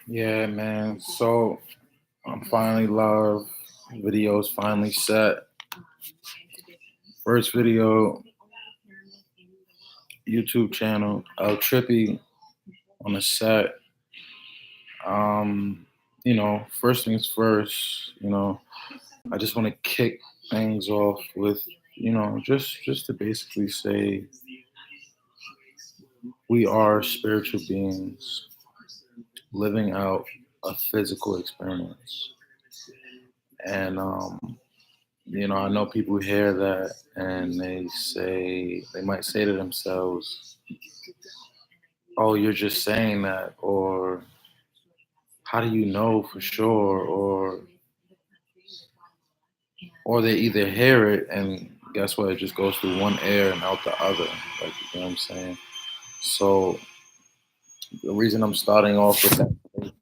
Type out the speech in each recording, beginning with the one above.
Yeah, man. So I'm finally live. Videos finally set. First video, YouTube channel. El Trippy on the set. Um, first things first. I just want to kick things off with, just to basically say we are spiritual beings living out a physical experience, and I know people hear that and they might say to themselves, "Oh, you're just saying that," or "How do you know for sure?" Or they either hear it and guess what? It just goes through one ear and out the other. Like, you know what I'm saying? So the reason I'm starting off with that statement,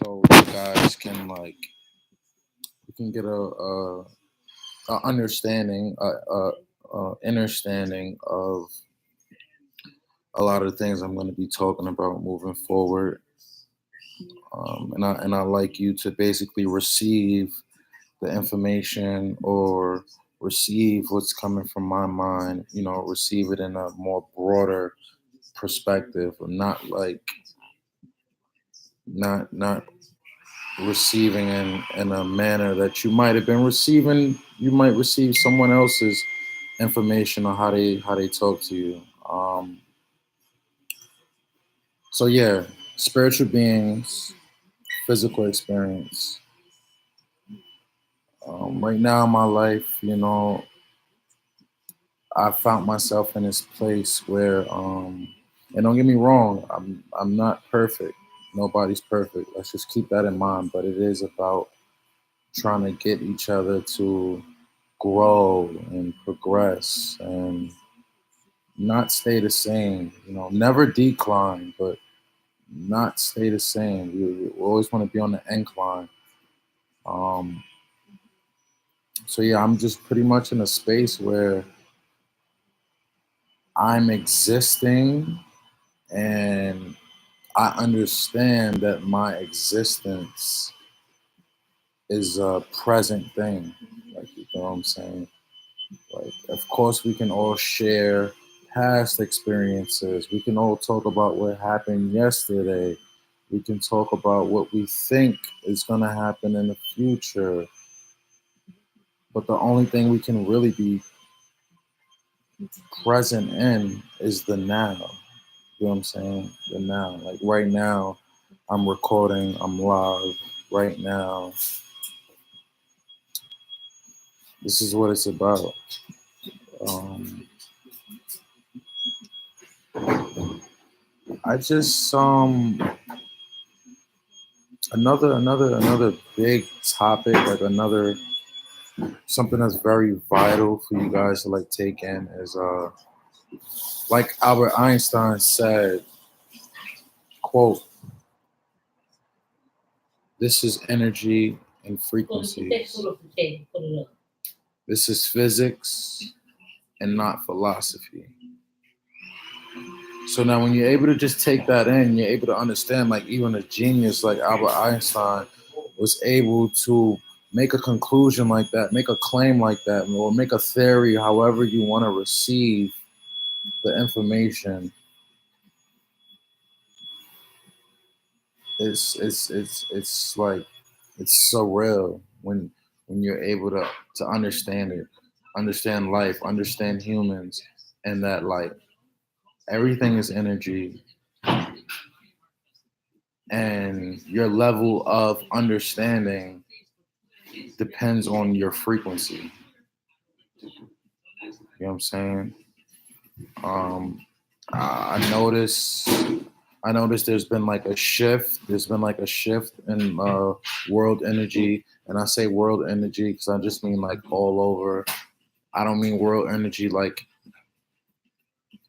so you guys can you can get a understanding, understanding of a lot of the things I'm going to be talking about moving forward. And I like you to basically receive the information or receive what's coming from my mind. Receive it in a more broader perspective, not not receiving in a manner that you might have been receiving. You might receive someone else's information on how they talk to you. So yeah, spiritual beings, physical experience. Right now in my life, I found myself in this place where, and don't get me wrong, I'm not perfect. Nobody's perfect. Let's just keep that in mind. But it is about trying to get each other to grow and progress and not stay the same. Never decline, but not stay the same. We always want to be on the incline. Um, so yeah, I'm just pretty much in a space where I'm existing and I understand that my existence is a present thing. Like, you know what I'm saying? Like, of course, we can all share past experiences. We can all talk about what happened yesterday. We can talk about what we think is going to happen in the future. But the only thing we can really be present in is the now. You know what I'm saying? The now. Like right now, I'm recording, I'm live right now. This is what it's about. Um, I just another big topic, like another something that's very vital for you guys to like take in is like Albert Einstein said, quote, "This is energy and frequencies. This is physics and not philosophy." So now when you're able to just take that in, you're able to understand, like, even a genius like Albert Einstein was able to make a conclusion like that, make a claim like that, or make a theory, however you want to receive the information. It's like it's surreal when you're able to understand it, understand life, understand humans, and that like everything is energy, and your level of understanding depends on your frequency. You know what I'm saying? Um, I notice. I noticed there's been like a shift. There's been like a shift in world energy, and I say world energy because I just mean like all over. I don't mean world energy like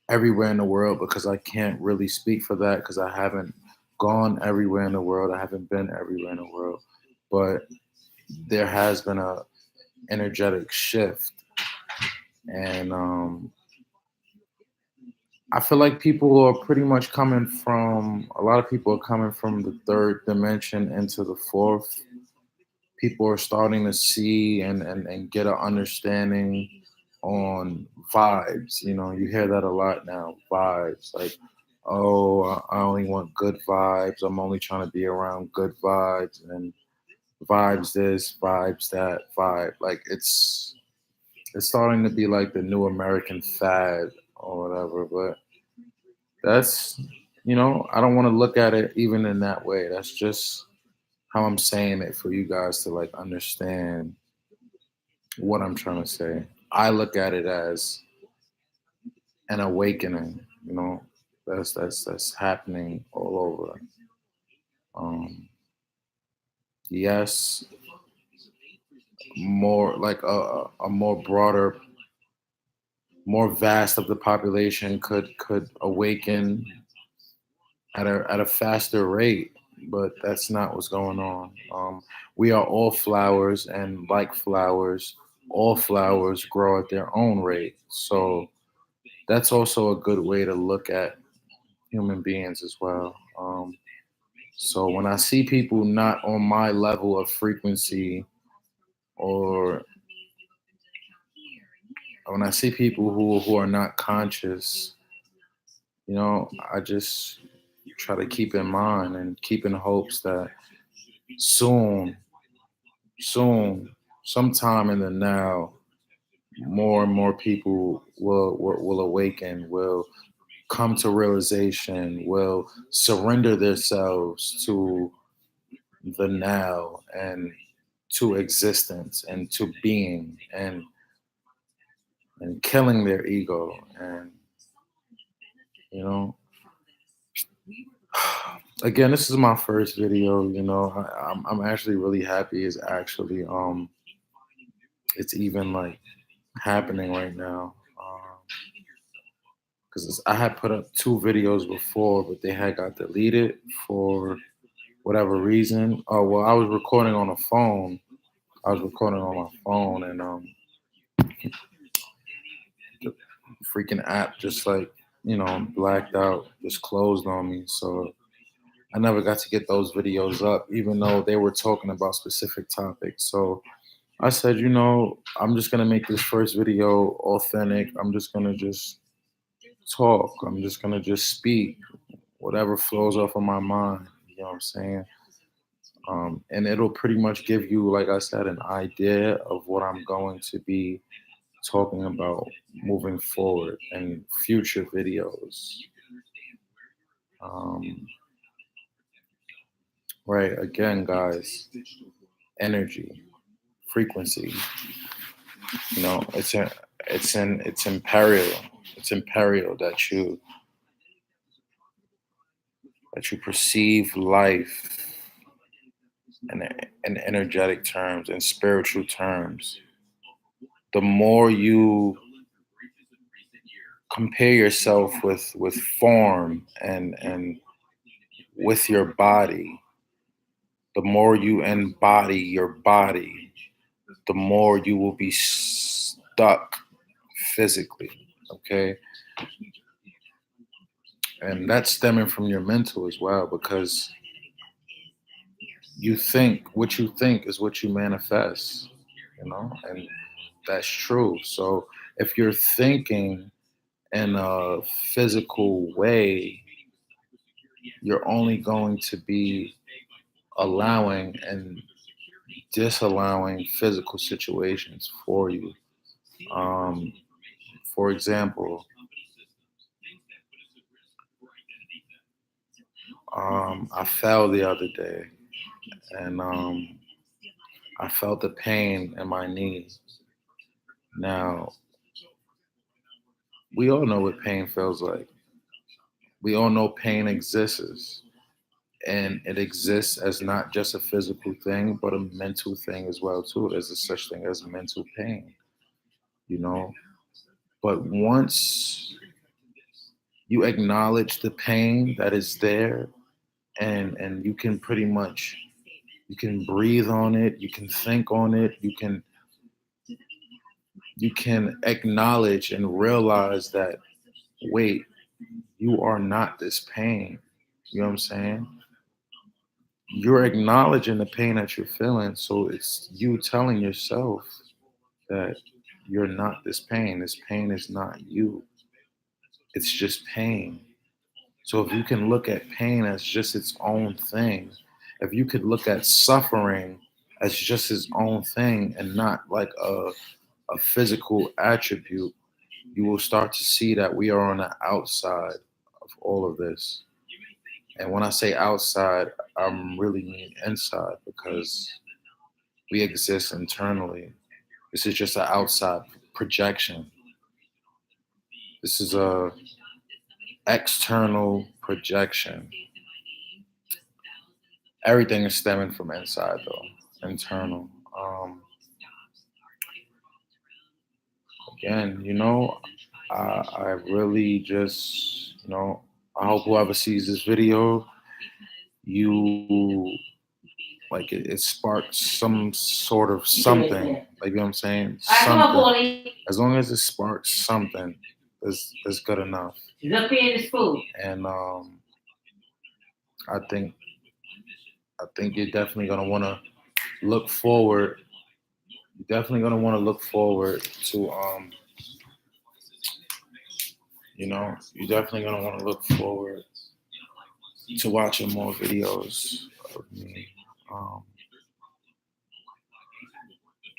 everywhere in the world because I can't really speak for that because I haven't gone everywhere in the world. I haven't been everywhere in the world, but there has been a energetic shift, and I feel like people are pretty much coming from a lot of people are coming from the third dimension into the fourth. People are starting to see and get an understanding on vibes. You know, you hear that a lot now. Vibes, like, oh, I only want good vibes. I'm only trying to be around good vibes and vibes this, vibes that, vibe. Like it's starting to be like the new American fad or whatever. But that's, I don't want to look at it even in that way. That's just how I'm saying it for you guys to like understand what I'm trying to say. I look at it as an awakening, that's happening all over. Um, yes, more like a more broader, more vast of the population could awaken at a faster rate, but that's not what's going on. We are all flowers, and like flowers, all flowers grow at their own rate. So that's also a good way to look at human beings as well. So when I see people not on my level of frequency, or when I see people who are not conscious, I just try to keep in mind and keep in hopes that soon, soon, sometime in the now, more and more people will awaken, will come to realization, will surrender themselves to the now and to existence and to being and killing their ego. And you know again, this is my first video. I'm actually really happy it's even like happening right now, because I had put up two videos before, but they had got deleted for whatever reason. Oh well, I was recording on a phone. I was recording on my phone, and the freaking app just like blacked out, just closed on me. So I never got to get those videos up, even though they were talking about specific topics. So I said, I'm just gonna make this first video authentic. I'm just gonna just talk. I'm just gonna just speak whatever flows off of my mind. You know what I'm saying? And it'll pretty much give you, like I said, an idea of what I'm going to be talking about moving forward in future videos. Um, right, again, guys, energy, frequency. It's imperial. It's imperial that you perceive life in energetic terms, in spiritual terms. The more you compare yourself with form and with your body, the more you embody your body, the more you will be stuck physically. Okay. And that's stemming from your mental as well, because what you think is what you manifest, and that's true. So if you're thinking in a physical way, you're only going to be allowing and disallowing physical situations for you. Um, for example, I fell the other day, and I felt the pain in my knee. Now, we all know what pain feels like. We all know pain exists, and it exists as not just a physical thing, but a mental thing as well too. There's a such thing as mental pain, you know. But once you acknowledge the pain that is there, and you can pretty much you can breathe on it, you can think on it, you can acknowledge and realize that, wait, You are not this pain. You know what I'm saying? You're acknowledging the pain that you're feeling. So it's you telling yourself that you're not this pain. This pain is not you. It's just pain. So if you can look at pain as just its own thing, if you could look at suffering as just its own thing and not like a physical attribute, you will start to see that we are on the outside of all of this. And when I say outside, I'm really mean inside because we exist internally. This is just an outside projection. This is a external projection. Everything is stemming from inside though, internal. Again, I really just, I hope whoever sees this video, you like it sparks some sort of something. Like, you know what I'm saying? Something. As long as it sparks something, that's good enough. And I think I think you're definitely gonna want to look forward. You're definitely gonna want to look forward to you're definitely gonna want to look forward to watching more videos of me. Um,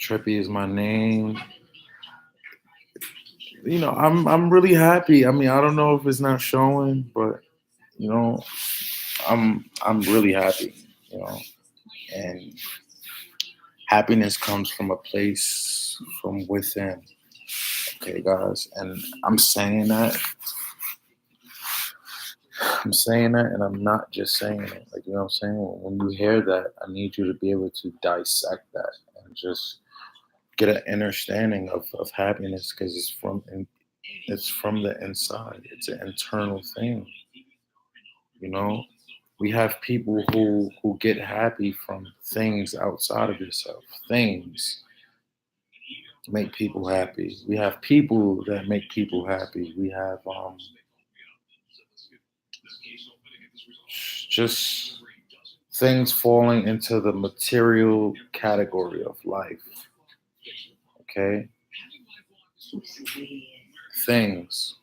Trippy is my name. I'm really happy. I mean, I don't know if it's not showing, but you know, I'm really happy. You know, and happiness comes from a place from within. Okay, guys, and I'm saying that, and I'm not just saying it. Like, you know what I'm saying? When you hear that, I need you to be able to dissect that and just get an understanding of happiness because it's from the inside. It's an internal thing. You know, we have people who get happy from things outside of yourself. Things make people happy. We have people that make people happy. We have just things falling into the material category of life. Okay, things.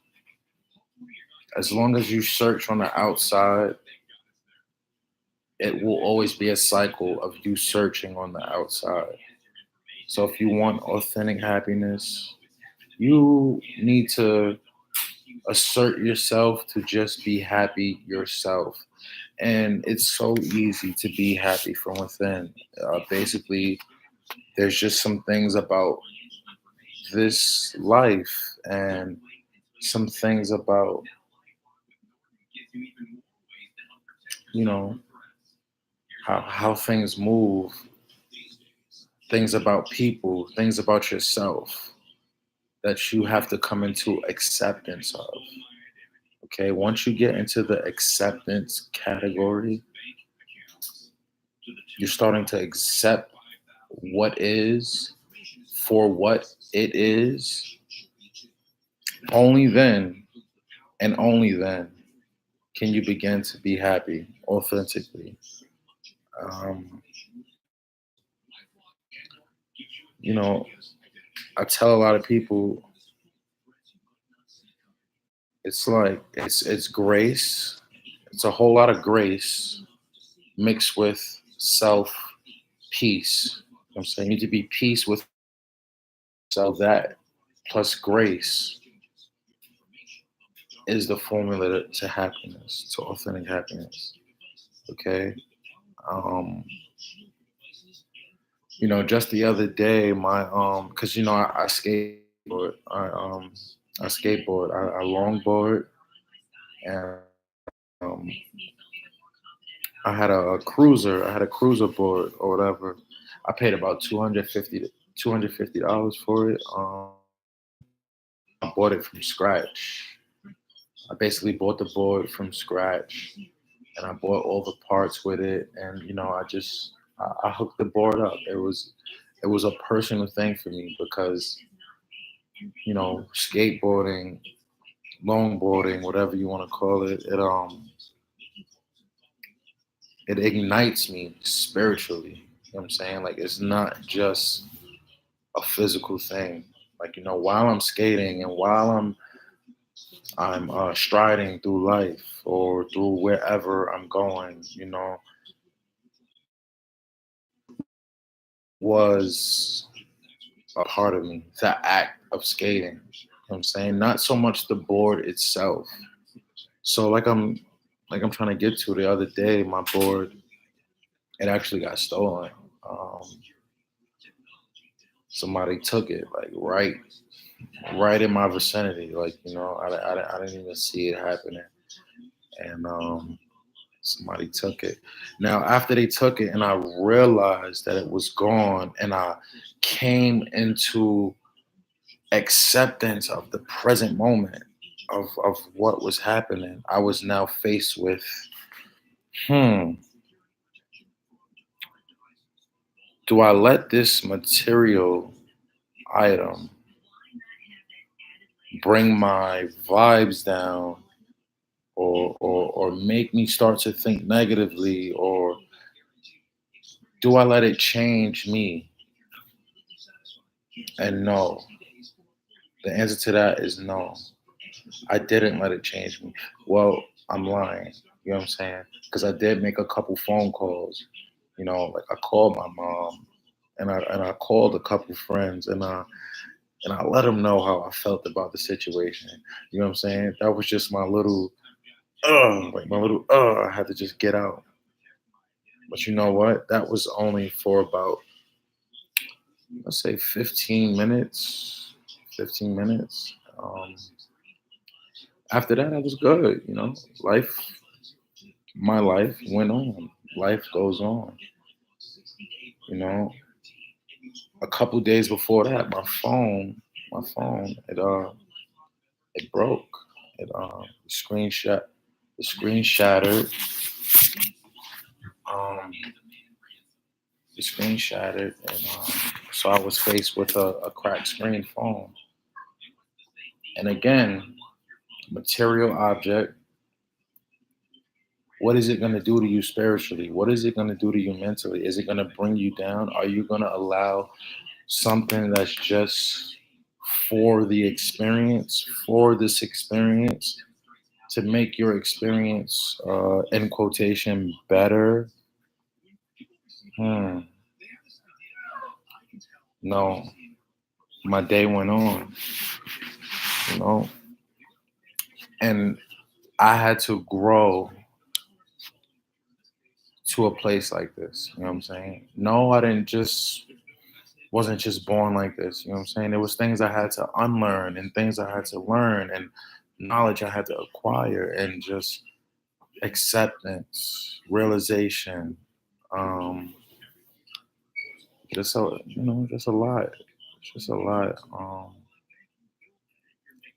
As long as you search on the outside, it will always be a cycle of you searching on the outside. So if you want authentic happiness, you need to assert yourself to just be happy yourself. And it's so easy to be happy from within. Basically, there's just some things about this life and some things about, you know, how things move, things about people, things about yourself that you have to come into acceptance of. Okay, once you get into the acceptance category, you're starting to accept what is for what it is. Only then and only then can you begin to be happy authentically. Um, you know, I tell a lot of people it's like it's grace. It's a whole lot of grace mixed with self peace. You know what I'm saying? You need to be peace with self. That plus grace is the formula to happiness, to authentic happiness. Okay. Um, just the other day, because I skateboard, I skateboard, I longboard, and um, I had a cruiser board or whatever. I paid about $250 for it. I bought it from scratch. I basically bought the board from scratch, and I bought all the parts with it. And I hooked the board up. It was a personal thing for me because skateboarding longboarding, whatever you want to call it, it ignites me spiritually. You know what I'm saying? Like it's not just a physical thing. Like, while I'm skating and while I'm striding through life or through wherever I'm going, was a part of me, the act of skating. You know what I'm saying? Not so much the board itself. So like I'm trying to get to the other day, my board, it actually got stolen. Um, Somebody took it like right in my vicinity. Like, I didn't even see it happening. And somebody took it. Now, after they took it and I realized that it was gone and I came into acceptance of the present moment of what was happening, I was now faced with, hmm, do I let this material item bring my vibes down or make me start to think negatively, or do I let it change me? And no, the answer to that is no. I didn't let it change me. Well, I'm lying. You know what I'm saying? Because I did make a couple phone calls. Like I called my mom, and I called a couple friends, and I let them know how I felt about the situation. You know what I'm saying? That was just my little like my little I had to just get out. But you know what? That was only for about, let's say, 15 minutes. 15 minutes. After that, I was good. Life, my life went on. Life goes on. You know, a couple days before that, my phone, it broke. It the screen shattered. Um, the screen shattered, and so I was faced with a cracked screen phone. And again, material object. What is it going to do to you spiritually? What is it going to do to you mentally? Is it going to bring you down? Are you going to allow something that's just for the experience, for this experience, to make your experience, in quotation, better? Hmm. No, my day went on, you know, and I had to grow to a place like this. You know what I'm saying? No, I didn't just wasn't just born like this. You know what I'm saying? There was things I had to unlearn and things I had to learn and knowledge I had to acquire and just acceptance, realization, um, just a lot. Just a lot.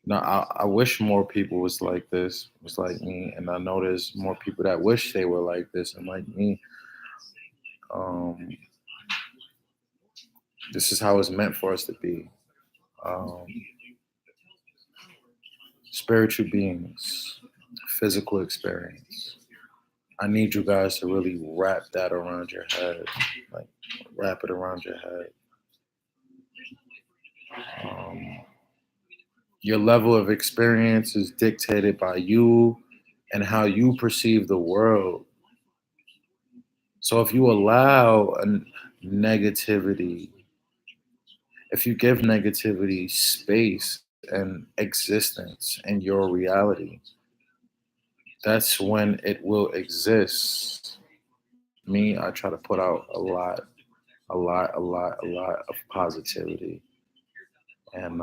Now I wish more people was like this, was like me, and I know there's more people that wish they were like this and like me. Um, this is how it's meant for us to be. Um, Spiritual beings, physical experience. I need you guys to really wrap that around your head, like wrap it around your head. Um, your level of experience is dictated by you and how you perceive the world. So if you allow negativity, if you give negativity space and existence in your reality, that's when it will exist. Me, I try to put out a lot of positivity. And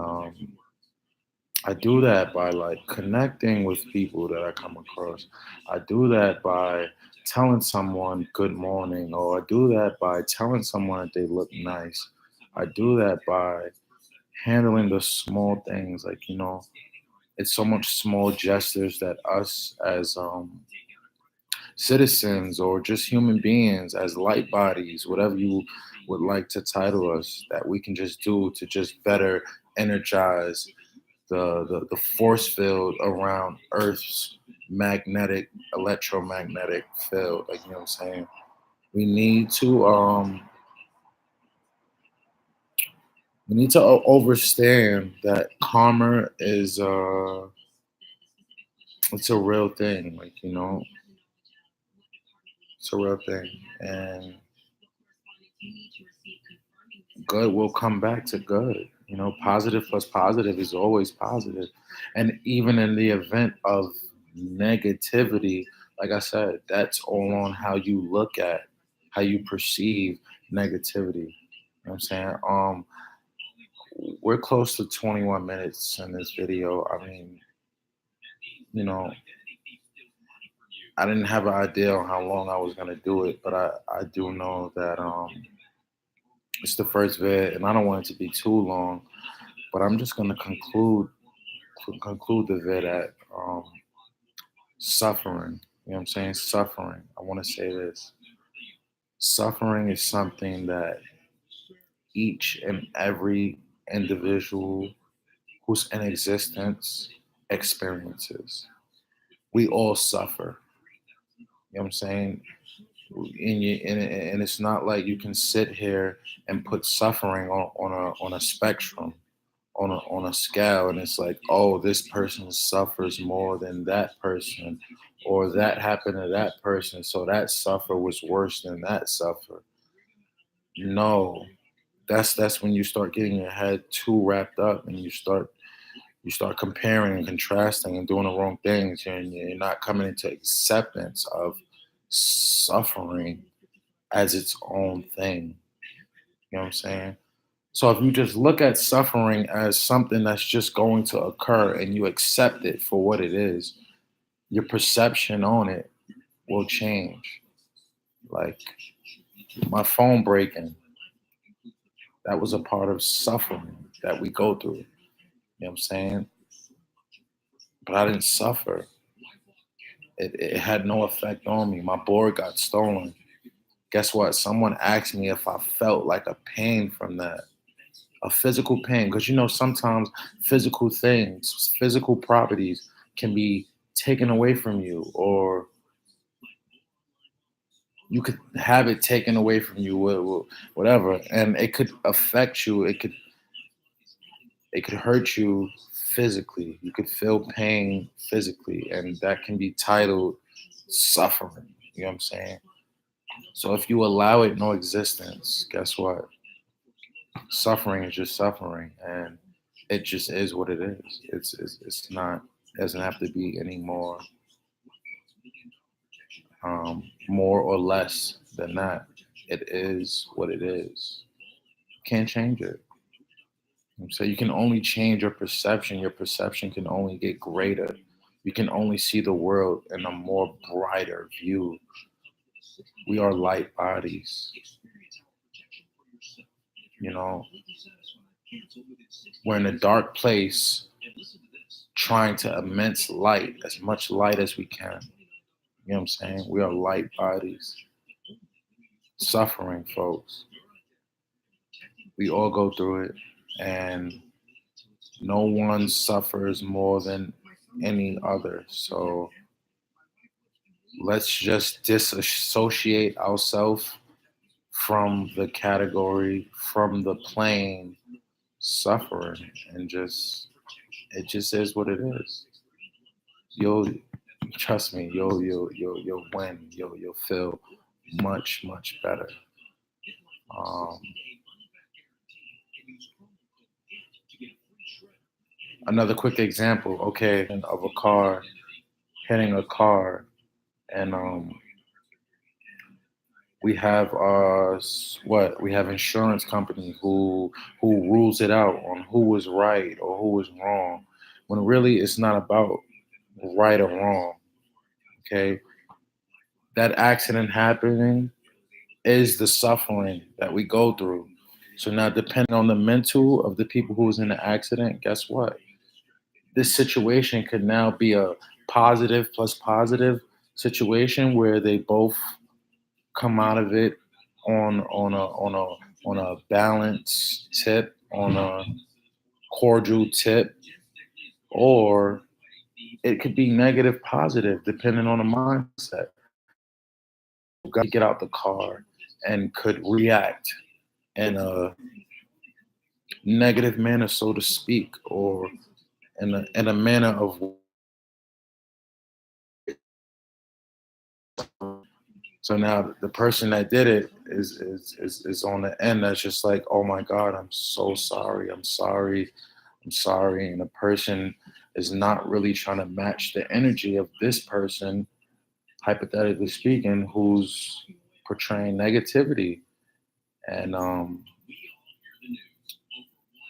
I do that by like connecting with people that I come across. I do that by telling someone good morning, or I do that by telling someone that they look nice. I do that by handling the small things, like, it's so much small gestures that us as citizens or just human beings, as light bodies, whatever you would like to title us, that we can just do to just better energize the force field around Earth's magnetic electromagnetic field. Like, you know what I'm saying? We need to understand that karma is it's a real thing. Like, you know, it's a real thing, and good will come back to good. You know, positive plus positive is always positive. And even in the event of negativity, like I said, that's all on how you look at, how you perceive negativity. You know what I'm saying? We're close to 21 minutes in this video. I mean, you know, I didn't have an idea on how long I was gonna do it, but I do know that it's the first vid, and I don't want it to be too long. But I'm just gonna conclude the vid at suffering. You know what I'm saying? Suffering. I want to say this. Suffering is something that each and every individual who's in existence experiences. We all suffer. You know what I'm saying? And it's not like you can sit here and put suffering on a spectrum, on a scale, and it's like, oh, this person suffers more than that person, or that happened to that person, so that suffer was worse than that suffer. No, that's when you start getting your head too wrapped up, and you start comparing and contrasting and doing the wrong things, and you're not coming into acceptance of suffering as its own thing. You know what I'm saying? So if you just look at suffering as something that's just going to occur and you accept it for what it is, your perception on it will change. Like my phone breaking, that was a part of suffering that we go through. You know what I'm saying? But I didn't suffer. It had no effect on me. My board got stolen. Guess what? Someone asked me if I felt like a pain from that, a physical pain, because you know sometimes physical things, physical properties can be taken away from you, or you could have it taken away from you, whatever, and it could affect you. It could hurt you physically. You could feel pain physically, and that can be titled suffering. You know what I'm saying? So if you allow it no existence, guess what? Suffering is just suffering, and it just is what it is. It's not. It doesn't have to be any more or less than that. It is what it is. Can't change it. So you can only change your perception. Your perception can only get greater. You can only see the world in a more brighter view. We are light bodies. You know, we're in a dark place trying to immense light, as much light as we can. You know what I'm saying? We are light bodies. Suffering, folks. We all go through it, and no one suffers more than any other. So let's just disassociate ourselves from the category, from the plane suffering, and just it just is what it is. You'll trust me. You'll win. You'll feel much better. Um, Another quick example, okay, of a car hitting a car, and we have what we have insurance company who rules it out on who was right or who was wrong, when really it's not about right or wrong. Okay, that accident happening is the suffering that we go through. So now, depending on the mental of the people who was in the accident, guess what? This situation could now be a positive plus positive situation where they both come out of it on a balanced tip, on a cordial tip, or it could be negative, positive, depending on the mindset. Got to get out the car and could react in a negative manner, so to speak, or in a manner of. So now the person that did it is on the end that's just like, oh my God, I'm so sorry, I'm sorry, I'm sorry, and the person is not really trying to match the energy of this person, hypothetically speaking, who's portraying negativity, and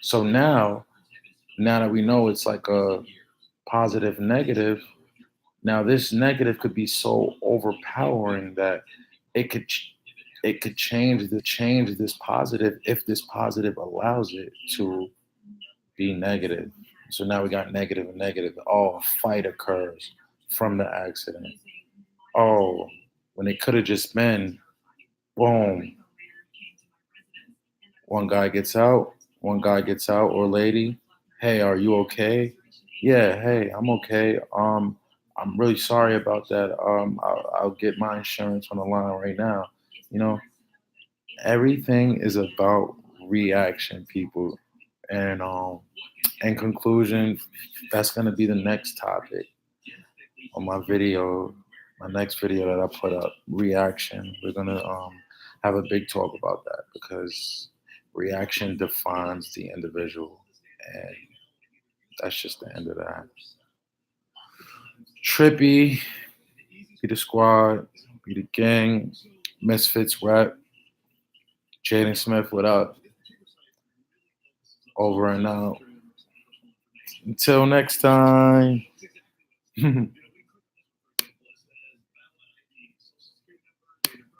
so now that we know it's like a positive negative, now this negative could be so overpowering that it could change this positive if this positive allows it to be negative. So now we got negative and negative. Oh, a fight occurs from the accident. Oh, when it could have just been boom, one guy gets out or lady. Hey, are you okay? Yeah, hey, I'm okay. I'm really sorry about that. I'll get my insurance on the line right now. You know, everything is about reaction, people. And in conclusion, that's gonna be the next topic on my video, my next video that I put up. Reaction. We're gonna have a big talk about that because reaction defines the individual, and that's just the end of that. Trippy, be the squad, be the gang, Misfits rap, Jaden Smith, what up? Over and out. Until next time.